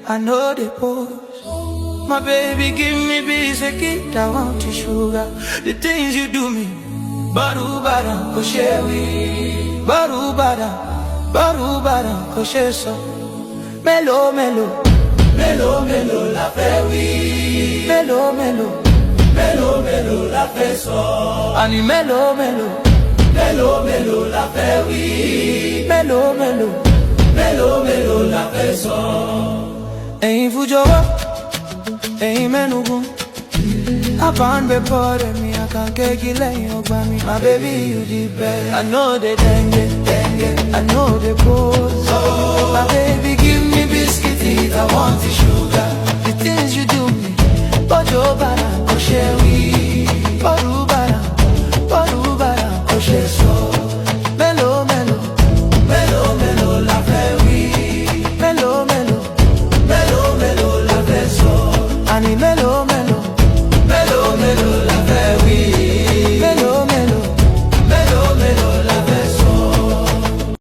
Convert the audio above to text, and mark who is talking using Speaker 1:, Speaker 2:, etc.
Speaker 1: I know the pose. My baby give me biscuit, I want to sugar. The things you do me, baru bara koshewi, baru bara kosheso. Melo melo, melo melo la fewi, melo melo, melo melo la feso. Ani melo melo, melo melo la fewi, melo melo, melo melo la feso. Ain't fujowa, ain't menugun. I can't be part of me, I can't get you laying over me. My baby, you the best. I know the dengue, I know the pose. My baby